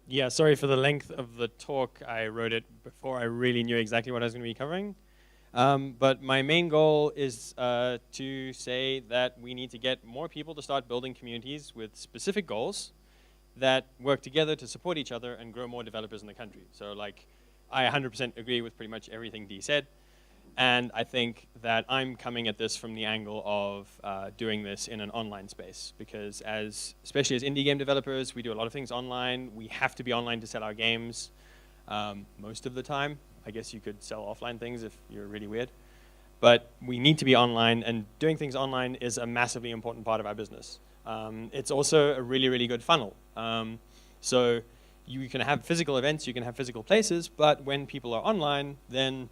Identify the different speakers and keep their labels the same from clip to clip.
Speaker 1: Yeah, sorry for the length of the talk. I wrote it before I really knew exactly what I was going to be covering. But my main goal is to say that we need to get more people to start building communities with specific goals that work together to support each other and grow more developers in the country. So like, I 100% agree with pretty much everything Dee said. And I think that I'm coming at this from the angle of doing this in an online space, because especially as indie game developers, we do a lot of things online. We have to be online to sell our games most of the time. I guess you could sell offline things if you're really weird. But we need to be online, and doing things online is a massively important part of our business. It's also a really, really good funnel. So you can have physical events, you can have physical places, but when people are online, then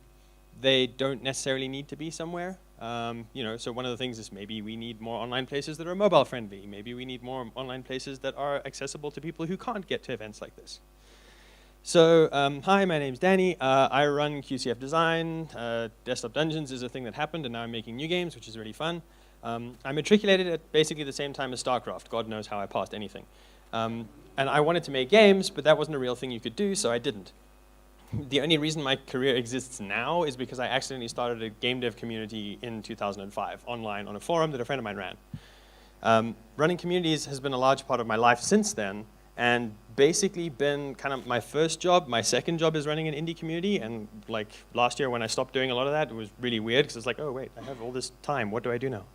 Speaker 1: they don't necessarily need to be somewhere. So one of the things is maybe we need more online places that are mobile friendly. Maybe we need more online places that are accessible to people who can't get to events like this. So hi, my name's Danny. I run QCF Design. Desktop Dungeons is a thing that happened, and now I'm making new games, which is really fun. I matriculated at basically the same time as StarCraft. God knows how I passed anything. And I wanted to make games, but that wasn't a real thing you could do, so I didn't. The only reason my career exists now is because I accidentally started a game dev community in 2005, online on a forum that a friend of mine ran. Running communities has been a large part of my life since then, and basically been kind of my first job. My second job is running an indie community, and like last year when I stopped doing a lot of that, it was really weird, because it's like, oh wait, I have all this time, what do I do now?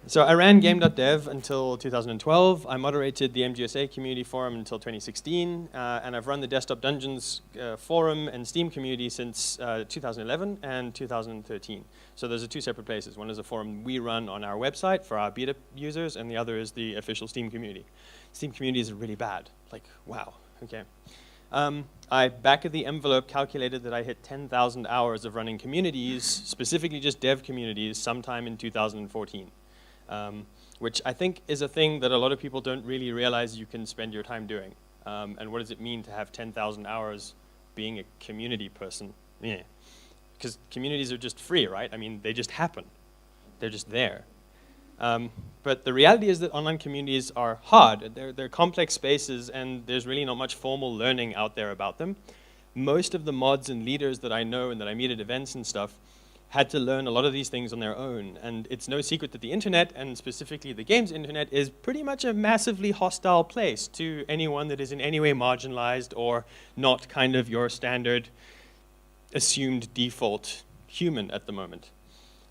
Speaker 1: So I ran game.dev until 2012. I moderated the MGSA community forum until 2016, and I've run the Desktop Dungeons forum and Steam community since 2011 and 2013. So those are two separate places. One is a forum we run on our website for our beta users, and the other is the official Steam community. Steam communities are really bad. Like, wow, okay. I, back of the envelope, calculated that I hit 10,000 hours of running communities, specifically just dev communities, sometime in 2014. Which I think is a thing that a lot of people don't really realize you can spend your time doing. And what does it mean to have 10,000 hours being a community person? Yeah. Because communities are just free, right? I mean, they just happen. They're just there. But the reality is that online communities are hard. They're complex spaces, and there's really not much formal learning out there about them. Most of the mods and leaders that I know and that I meet at events and stuff had to learn a lot of these things on their own. And it's no secret that the internet, and specifically the games internet, is pretty much a massively hostile place to anyone that is in any way marginalized or not kind of your standard assumed default human at the moment.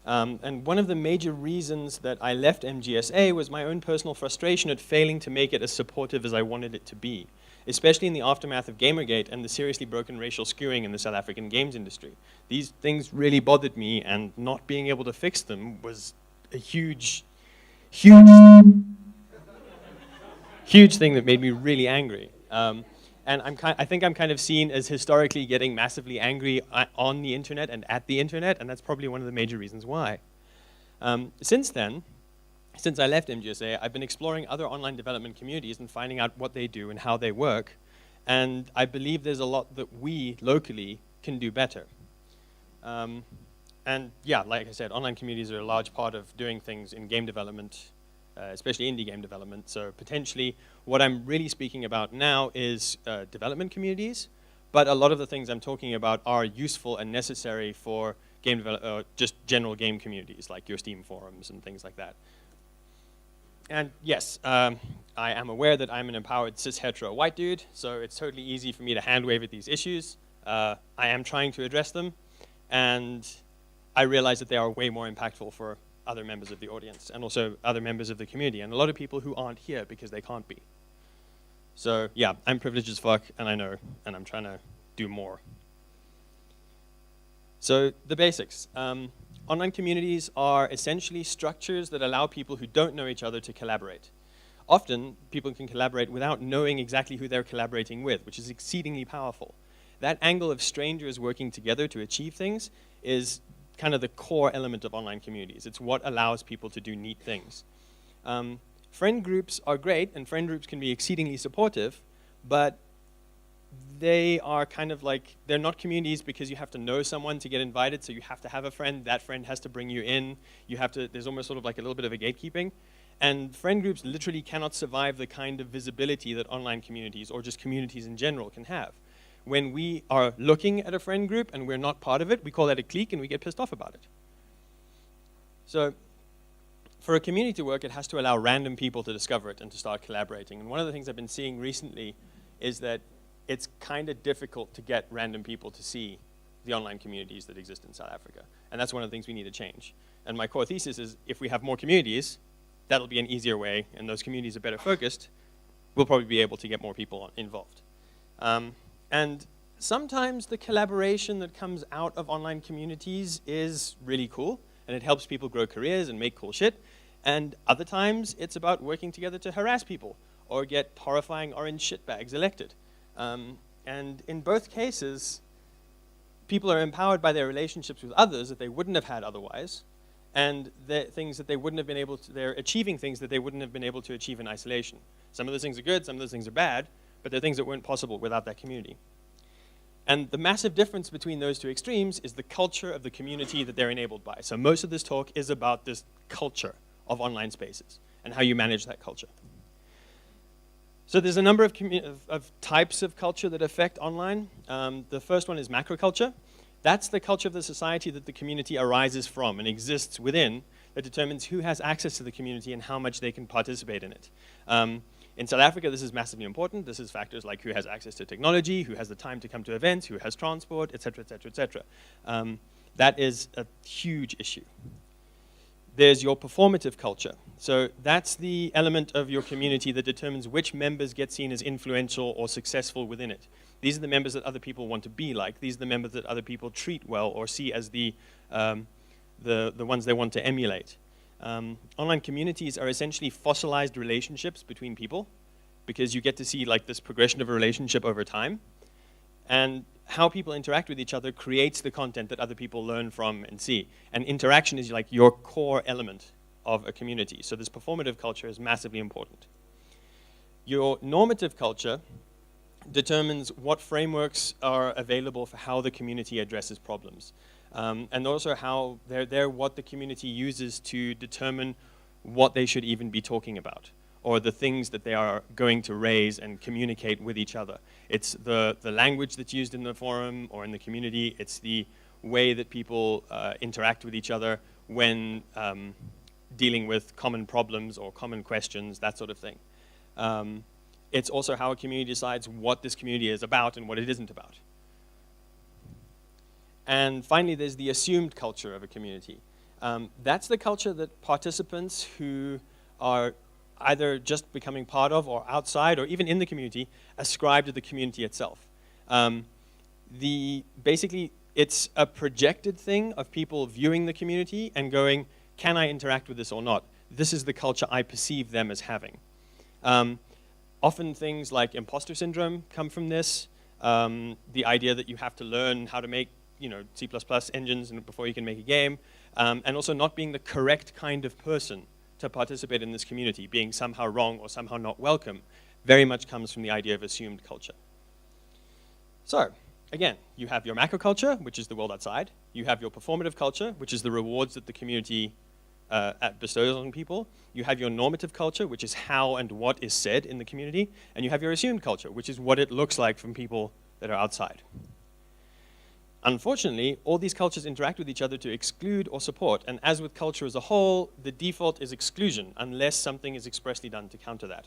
Speaker 1: And one of the major reasons that I left MGSA was my own personal frustration at failing to make it as supportive as I wanted it to be, especially in the aftermath of Gamergate and the seriously broken racial skewing in the South African games industry. These things really bothered me, and not being able to fix them was a huge thing that made me really angry. And I think I'm kind of seen as historically getting massively angry on the internet and at the internet, and that's probably one of the major reasons why. Since then, since I left MGSA, I've been exploring other online development communities and finding out what they do and how they work. And I believe there's a lot that we locally can do better. And yeah, like I said, online communities are a large part of doing things in game development, especially indie game development. So potentially what I'm really speaking about now is development communities, but a lot of the things I'm talking about are useful and necessary for game just general game communities, like your Steam forums and things like that. And yes, I am aware that I'm an empowered cis hetero white dude, so it's totally easy for me to hand wave at these issues. I am trying to address them, and I realize that they are way more impactful for other members of the audience and also other members of the community, and a lot of people who aren't here because they can't be. So yeah, I'm privileged as fuck, and I know, and I'm trying to do more. So the basics. Online communities are essentially structures that allow people who don't know each other to collaborate. Often, people can collaborate without knowing exactly who they're collaborating with, which is exceedingly powerful. That angle of strangers working together to achieve things is kind of the core element of online communities. It's what allows people to do neat things. Friend groups are great, and friend groups can be exceedingly supportive, but they are kind of like, they're not communities because you have to know someone to get invited, so you have to have a friend, that friend has to bring you in, you have to, there's almost sort of like a little bit of a gatekeeping. And friend groups literally cannot survive the kind of visibility that online communities or just communities in general can have. When we are looking at a friend group and we're not part of it, we call that a clique and we get pissed off about it. So for a community to work, it has to allow random people to discover it and to start collaborating. And one of the things I've been seeing recently is that it's kind of difficult to get random people to see the online communities that exist in South Africa. And that's one of the things we need to change. And my core thesis is if we have more communities, that'll be an easier way, and those communities are better focused, we'll probably be able to get more people involved. And sometimes the collaboration that comes out of online communities is really cool, and it helps people grow careers and make cool shit. And other times, it's about working together to harass people or get horrifying orange shitbags elected. And in both cases, people are empowered by their relationships with others that they wouldn't have had otherwise, and things that they wouldn't have been able to, they're achieving things that they wouldn't have been able to achieve in isolation. Some of those things are good, some of those things are bad, but they're things that weren't possible without that community. And the massive difference between those two extremes is the culture of the community that they're enabled by. So most of this talk is about this culture of online spaces and how you manage that culture. So there's a number of types of culture that affect online. The first one is macro culture. That's the culture of the society that the community arises from and exists within that determines who has access to the community and how much they can participate in it. In South Africa, this is massively important. This is factors like who has access to technology, who has the time to come to events, who has transport, et cetera, et cetera, et cetera. That is a huge issue. There's your performative culture. So that's the element of your community that determines which members get seen as influential or successful within it. These are the members that other people want to be like. These are the members that other people treat well or see as the ones they want to emulate. Online communities are essentially fossilized relationships between people because you get to see like this progression of a relationship over time. And how people interact with each other creates the content that other people learn from and see. And interaction is like your core element of a community. So this performative culture is massively important. Your normative culture determines what frameworks are available for how the community addresses problems. And also how they're what the community uses to determine what they should even be talking about, or the things that they are going to raise and communicate with each other. It's the language that's used in the forum or in the community. It's the way that people interact with each other when dealing with common problems or common questions, that sort of thing. It's also how a community decides what this community is about and what it isn't about. And finally, there's the assumed culture of a community. That's the culture that participants who are either just becoming part of or outside or even in the community ascribe to the community itself. Basically, it's a projected thing of people viewing the community and going, can I interact with this or not? This is the culture I perceive them as having. Often things like imposter syndrome come from this. The idea that you have to learn how to make C++ engines before you can make a game. And also not being the correct kind of person to participate in this community, being somehow wrong or somehow not welcome, very much comes from the idea of assumed culture. So, again, you have your macro culture, which is the world outside. You have your performative culture, which is the rewards that the community bestows on people. You have your normative culture, which is how and what is said in the community. And you have your assumed culture, which is what it looks like from people that are outside. Unfortunately, all these cultures interact with each other to exclude or support, and as with culture as a whole, the default is exclusion, unless something is expressly done to counter that.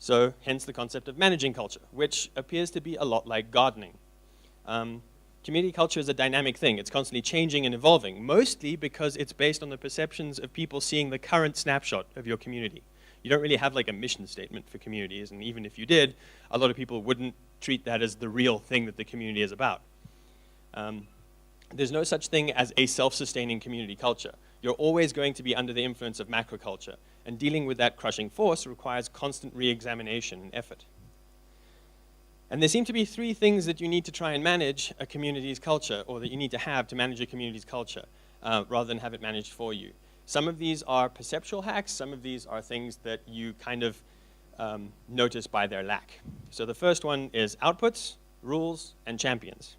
Speaker 1: So, hence the concept of managing culture, which appears to be a lot like gardening. Community culture is a dynamic thing. It's constantly changing and evolving, mostly because it's based on the perceptions of people seeing the current snapshot of your community. You don't really have like a mission statement for communities, and even if you did, a lot of people wouldn't treat that as the real thing that the community is about. There's no such thing as a self-sustaining community culture. You're always going to be under the influence of macro culture, and dealing with that crushing force requires constant re-examination and effort. And there seem to be three things that you need to try and manage a community's culture, or that you need to have to manage a community's culture, rather than have it managed for you. Some of these are perceptual hacks, some of these are things that you kind of notice by their lack. So the first one is outputs, rules, and champions.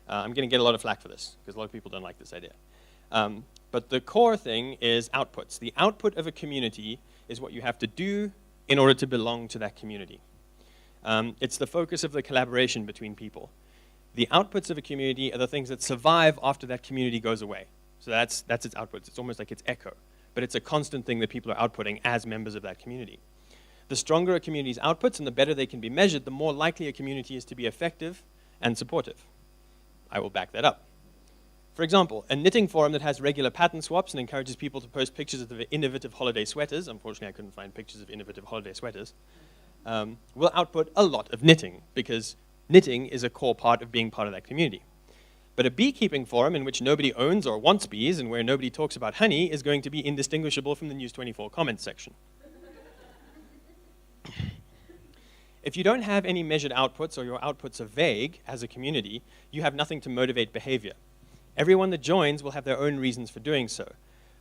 Speaker 1: I'm going to get a lot of flack for this, because a lot of people don't like this idea. But the core thing is outputs. The output of a community is what you have to do in order to belong to that community. It's the focus of the collaboration between people. The outputs of a community are the things that survive after that community goes away. So that's its outputs. It's almost like its echo. But it's a constant thing that people are outputting as members of that community. The stronger a community's outputs and the better they can be measured, the more likely a community is to be effective and supportive. I will back that up. For example, a knitting forum that has regular pattern swaps and encourages people to post pictures of the innovative holiday sweaters — unfortunately I couldn't find pictures of innovative holiday sweaters — will output a lot of knitting, because knitting is a core part of being part of that community. But a beekeeping forum in which nobody owns or wants bees and where nobody talks about honey is going to be indistinguishable from the News 24 comments section. If you don't have any measured outputs, or your outputs are vague as a community, you have nothing to motivate behavior. Everyone that joins will have their own reasons for doing so.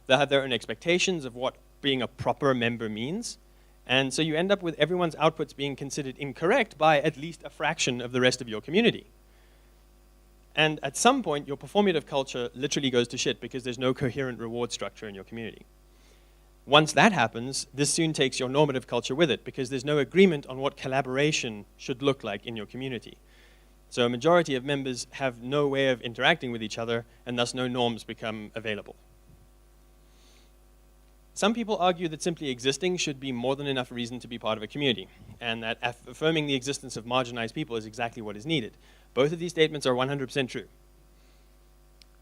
Speaker 1: They'll have their own expectations of what being a proper member means, and so you end up with everyone's outputs being considered incorrect by at least a fraction of the rest of your community. And at some point, your performative culture literally goes to shit because there's no coherent reward structure in your community. Once that happens, this soon takes your normative culture with it, because there's no agreement on what collaboration should look like in your community. So a majority of members have no way of interacting with each other, and thus no norms become available. Some people argue that simply existing should be more than enough reason to be part of a community, and that affirming the existence of marginalized people is exactly what is needed. Both of these statements are 100% true.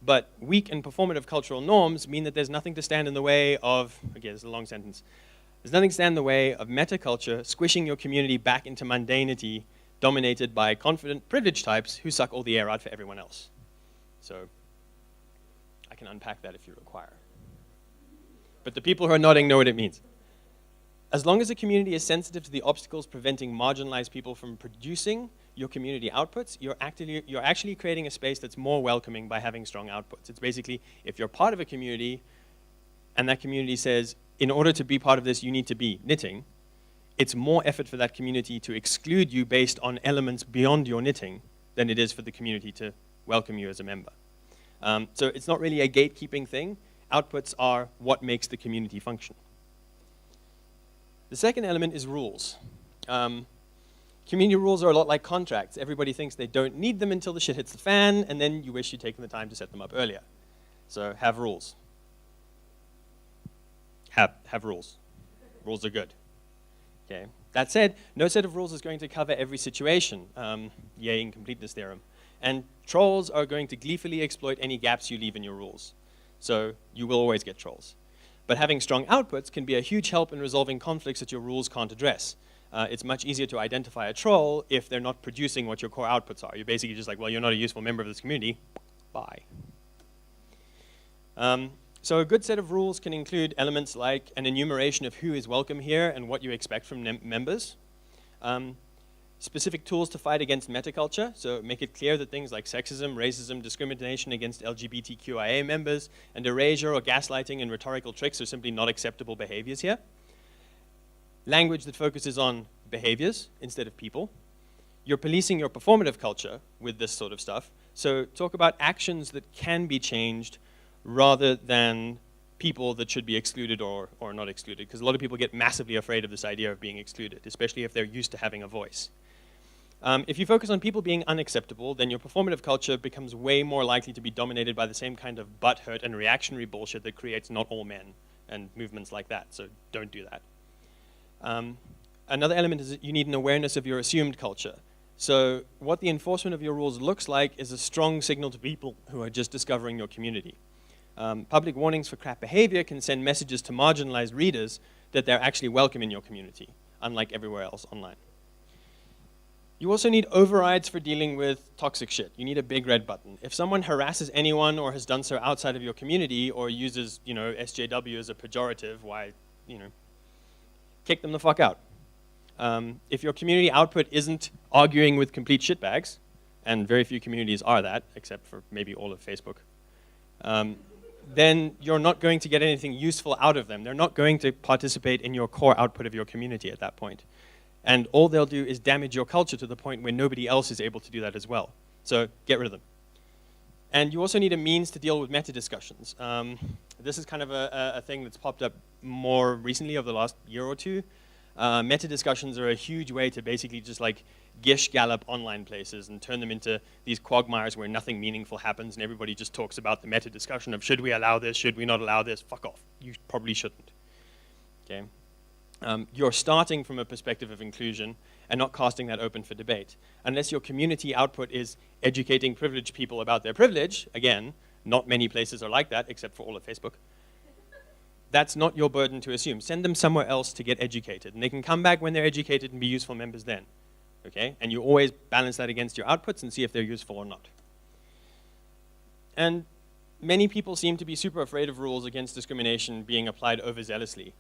Speaker 1: But weak and performative cultural norms mean that there's nothing to stand in the way of — again, it's a long sentence — there's nothing to stand in the way of metaculture squishing your community back into mundanity dominated by confident privileged types who suck all the air out for everyone else. So I can unpack that if you require. But the people who are nodding know what it means. As long as a community is sensitive to the obstacles preventing marginalized people from producing your community outputs, you're actually creating a space that's more welcoming by having strong outputs. It's basically, if you're part of a community and that community says, in order to be part of this, you need to be knitting, it's more effort for that community to exclude you based on elements beyond your knitting than it is for the community to welcome you as a member. So it's not really a gatekeeping thing. Outputs are what makes the community function. The second element is rules. Community rules are a lot like contracts. Everybody thinks they don't need them until the shit hits the fan, and then you wish you'd taken the time to set them up earlier. So have rules. Have rules. Rules are good. Okay. That said, no set of rules is going to cover every situation. Yay, incompleteness theorem. And trolls are going to gleefully exploit any gaps you leave in your rules. So you will always get trolls. But having strong outputs can be a huge help in resolving conflicts that your rules can't address. It's much easier to identify a troll if they're not producing what your core outputs are. You're basically just like, well, you're not a useful member of this community. Bye. So a good set of rules can include elements like an enumeration of who is welcome here and what you expect from members. Specific tools to fight against metaculture, so make it clear that things like sexism, racism, discrimination against LGBTQIA members, and erasure or gaslighting and rhetorical tricks are simply not acceptable behaviors here. Language that focuses on behaviors instead of people. You're policing your performative culture with this sort of stuff, so talk about actions that can be changed rather than people that should be excluded or not excluded, because a lot of people get massively afraid of this idea of being excluded, especially if they're used to having a voice. If you focus on people being unacceptable, then your performative culture becomes way more likely to be dominated by the same kind of butthurt and reactionary bullshit that creates not all men and movements like that, so don't do that. Another element is that you need an awareness of your assumed culture. So what the enforcement of your rules looks like is a strong signal to people who are just discovering your community. Public warnings for crap behavior can send messages to marginalized readers that they're actually welcome in your community, unlike everywhere else online. You also need overrides for dealing with toxic shit. You need a big red button. If someone harasses anyone or has done so outside of your community or uses, SJW as a pejorative, why, kick them the fuck out. If your community output isn't arguing with complete shitbags, and very few communities are that, except for maybe all of Facebook, then you're not going to get anything useful out of them. They're not going to participate in your core output of your community at that point. And all they'll do is damage your culture to the point where nobody else is able to do that as well. So get rid of them. And you also need a means to deal with meta discussions. This is kind of a thing that's popped up more recently over the last year or two. Meta discussions are a huge way to basically just like gish gallop online places and turn them into these quagmires where nothing meaningful happens and everybody just talks about the meta discussion of should we allow this, should we not allow this, fuck off. You probably shouldn't. Okay. You're starting from a perspective of inclusion and not casting that open for debate. Unless your community output is educating privileged people about their privilege, again, not many places are like that except for all of Facebook. That's not your burden to assume. Send them somewhere else to get educated, and they can come back when they're educated and be useful members then. Okay? And you always balance that against your outputs and see if they're useful or not. And many people seem to be super afraid of rules against discrimination being applied overzealously.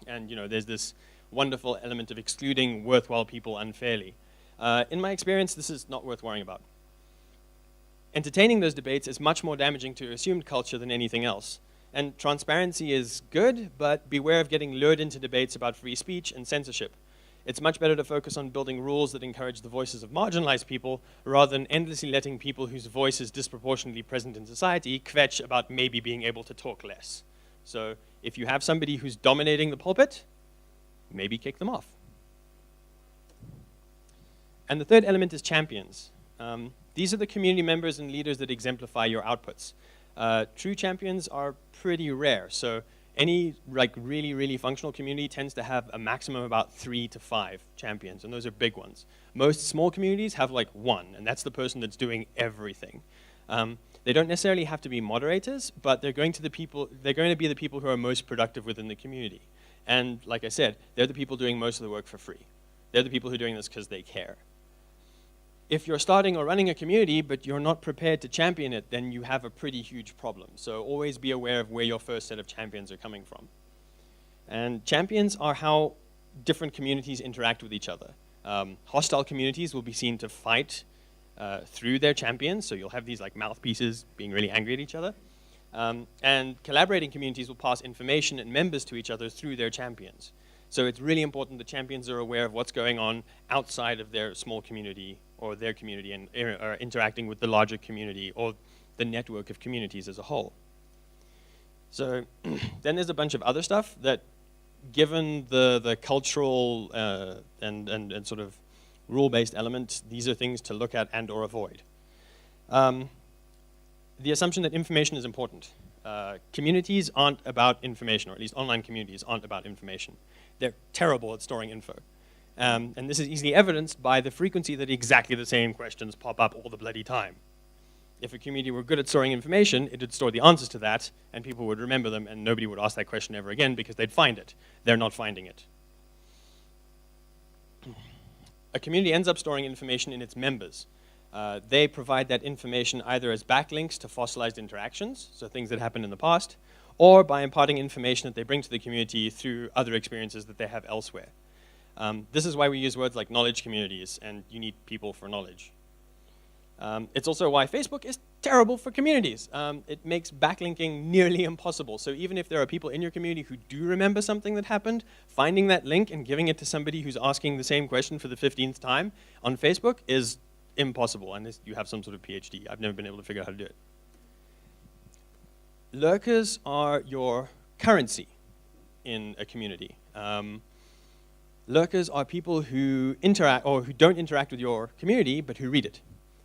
Speaker 1: And you know, there's this wonderful element of excluding worthwhile people unfairly. In my experience, this is not worth worrying about. Entertaining those debates is much more damaging to assumed culture than anything else. And transparency is good, but beware of getting lured into debates about free speech and censorship. It's much better to focus on building rules that encourage the voices of marginalized people rather than endlessly letting people whose voice is disproportionately present in society kvetch about maybe being able to talk less. So if you have somebody who's dominating the pulpit, maybe kick them off. And the third element is champions. These are the community members and leaders that exemplify your outputs. True champions are pretty rare. So any like really functional community tends to have a maximum of about 3 to 5 champions, and those are big ones. Most small communities have like 1, and that's the person that's doing everything. They don't necessarily have to be moderators, but they're going to be the people who are most productive within the community. And like I said, they're the people doing most of the work for free. They're the people who are doing this because they care. If you're starting or running a community, but you're not prepared to champion it, then you have a pretty huge problem. So always be aware of where your first set of champions are coming from. And champions are how different communities interact with each other. Hostile communities will be seen to fight through their champions, so you'll have these like mouthpieces being really angry at each other. And collaborating communities will pass information and members to each other through their champions. So it's really important that champions are aware of what's going on outside of their small community or their community and are interacting with the larger community or the network of communities as a whole. So then there's a bunch of other stuff that, given the cultural and sort of rule-based element, these are things to look at and or avoid. The assumption that information is important. Communities aren't about information, or at least online communities aren't about information. They're terrible at storing info. And this is easily evidenced by the frequency that exactly the same questions pop up all the bloody time. If a community were good at storing information, it would store the answers to that, and people would remember them, and nobody would ask that question ever again because they'd find it. They're not finding it. A community ends up storing information in its members. They provide that information either as backlinks to fossilized interactions, so things that happened in the past, or by imparting information that they bring to the community through other experiences that they have elsewhere. This is why we use words like knowledge communities, and you need people for knowledge. It's also why Facebook is terrible for communities. It makes backlinking nearly impossible. So even if there are people in your community who do remember something that happened, finding that link and giving it to somebody who's asking the same question for the 15th time on Facebook is impossible, unless you have some sort of PhD. I've never been able to figure out how to do it. Lurkers are your currency in a community. Lurkers are people who interact, or who don't interact with your community, but who read it.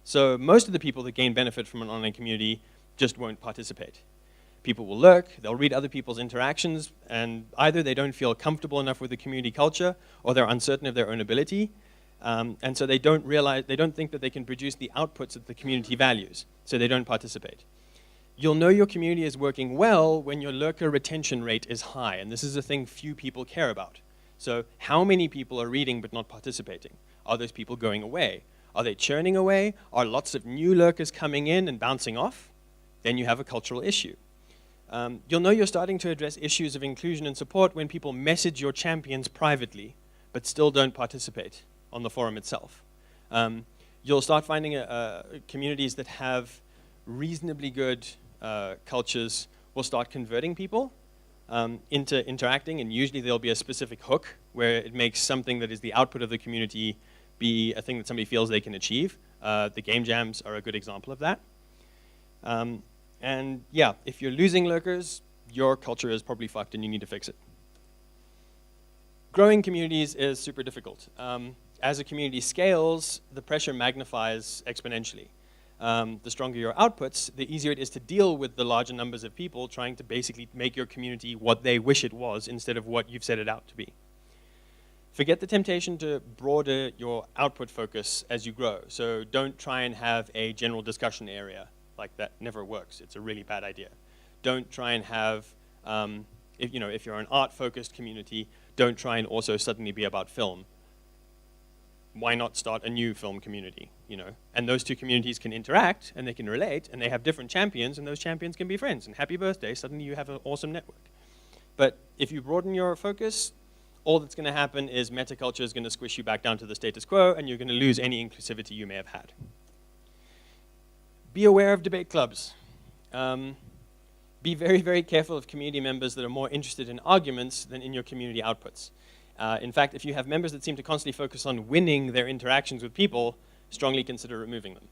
Speaker 1: So most of the people that gain benefit from an online community just won't participate. People will lurk, they'll read other people's interactions, and either they don't feel comfortable enough with the community culture, or they're uncertain of their own ability, and so they don't think that they can produce the outputs that the community values, so they don't participate. You'll know your community is working well when your lurker retention rate is high, and this is a thing few people care about. So how many people are reading but not participating? Are those people going away? Are they churning away? Are lots of new lurkers coming in and bouncing off? Then you have a cultural issue. You'll know you're starting to address issues of inclusion and support when people message your champions privately, but still don't participate on the forum itself. You'll start finding communities that have reasonably good cultures will start converting people into interacting, and usually there'll be a specific hook where it makes something that is the output of the community be a thing that somebody feels they can achieve. The game jams are a good example of that. And yeah, if you're losing lurkers, your culture is probably fucked and you need to fix it. Growing communities is super difficult. As a community scales, the pressure magnifies exponentially. The stronger your outputs, the easier it is to deal with the larger numbers of people trying to basically make your community what they wish it was instead of what you've set it out to be. Forget the temptation to broaden your output focus as you grow. So don't try and have a general discussion area. Like, that never works. It's a really bad idea. Don't try and have, if you're an art-focused community, don't try and also suddenly be about film. Why not start a new film community, And those two communities can interact, and they can relate, and they have different champions, and those champions can be friends. And happy birthday, suddenly you have an awesome network. But if you broaden your focus, all that's going to happen is metaculture is going to squish you back down to the status quo, and you're going to lose any inclusivity you may have had. Be aware of debate clubs. Be very, very careful of community members that are more interested in arguments than in your community outputs. In fact, if you have members that seem to constantly focus on winning their interactions with people, strongly consider removing them.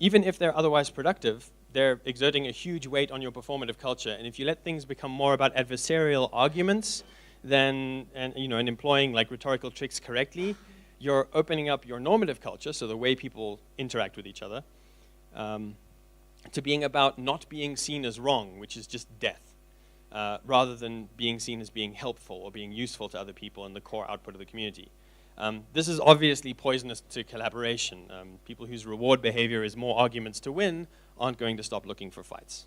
Speaker 1: Even if they're otherwise productive, they're exerting a huge weight on your performative culture. And if you let things become more about adversarial arguments and employing like rhetorical tricks correctly, you're opening up your normative culture, so the way people interact with each other, to being about not being seen as wrong, which is just death, rather than being seen as being helpful or being useful to other people and the core output of the community. This is obviously poisonous to collaboration. People whose reward behavior is more arguments to win aren't going to stop looking for fights.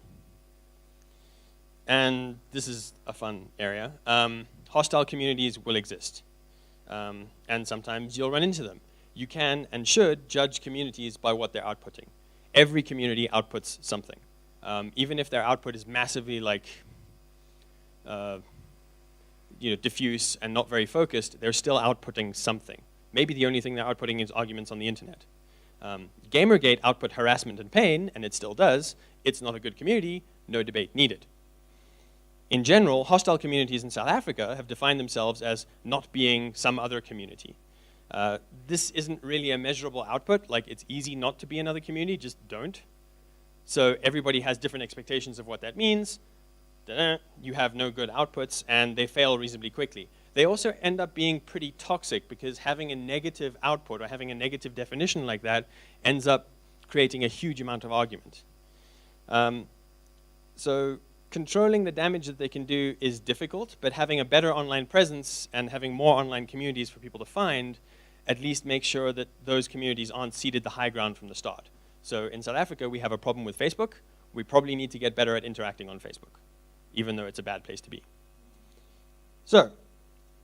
Speaker 1: And this is a fun area. Hostile communities will exist. And sometimes you'll run into them. You can and should judge communities by what they're outputting. Every community outputs something. Even if their output is massively diffuse and not very focused, they're still outputting something. Maybe the only thing they're outputting is arguments on the internet. Gamergate output harassment and pain, and it still does. It's not a good community, no debate needed. In general, hostile communities in South Africa have defined themselves as not being some other community. This isn't really a measurable output, like it's easy not to be another community, just don't. So everybody has different expectations of what that means. You have no good outputs, and they fail reasonably quickly. They also end up being pretty toxic because having a negative output or having a negative definition like that ends up creating a huge amount of argument. So controlling the damage that they can do is difficult, but having a better online presence and having more online communities for people to find at least make sure that those communities aren't ceded the high ground from the start. So in South Africa, we have a problem with Facebook. We probably need to get better at interacting on Facebook, even though it's a bad place to be. So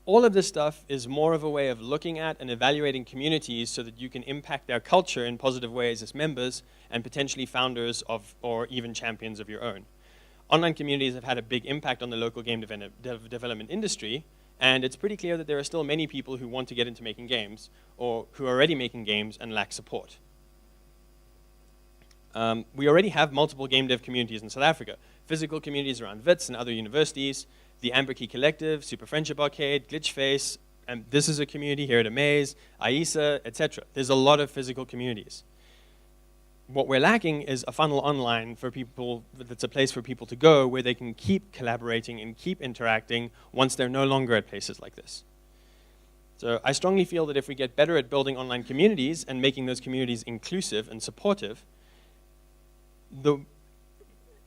Speaker 1: all of this stuff is more of a way of looking at and evaluating communities so that you can impact their culture in positive ways as members and potentially founders of or even champions of your own. Online communities have had a big impact on the local game development industry, and it's pretty clear that there are still many people who want to get into making games or who are already making games and lack support. We already have multiple game dev communities in South Africa. Physical communities around WITS and other universities, the Amber Key Collective, Super Friendship Arcade, Glitchface, and this is a community here at Amaze, AISA, etc. There's a lot of physical communities. What we're lacking is a funnel online for people, that's a place for people to go where they can keep collaborating and keep interacting once they're no longer at places like this. So I strongly feel that if we get better at building online communities and making those communities inclusive and supportive,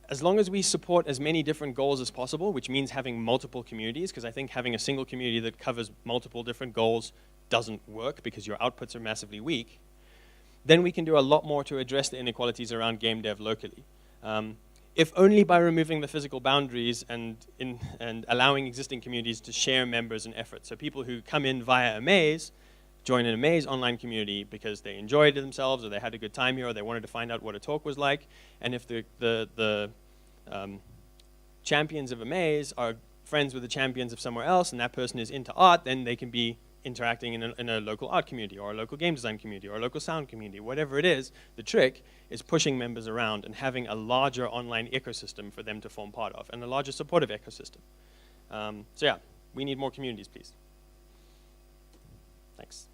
Speaker 1: as long as we support as many different goals as possible, which means having multiple communities, because I think having a single community that covers multiple different goals doesn't work because your outputs are massively weak, then we can do a lot more to address the inequalities around game dev locally. If only by removing the physical boundaries and allowing existing communities to share members and efforts. So people who come in via Amaze, join an Amaze online community because they enjoyed themselves or they had a good time here or they wanted to find out what a talk was like. And if the champions of Amaze are friends with the champions of somewhere else and that person is into art, then they can be interacting in a local art community or a local game design community or a local sound community, whatever it is. The trick is pushing members around and having a larger online ecosystem for them to form part of, and a larger supportive ecosystem. So yeah, we need more communities, please. Thanks.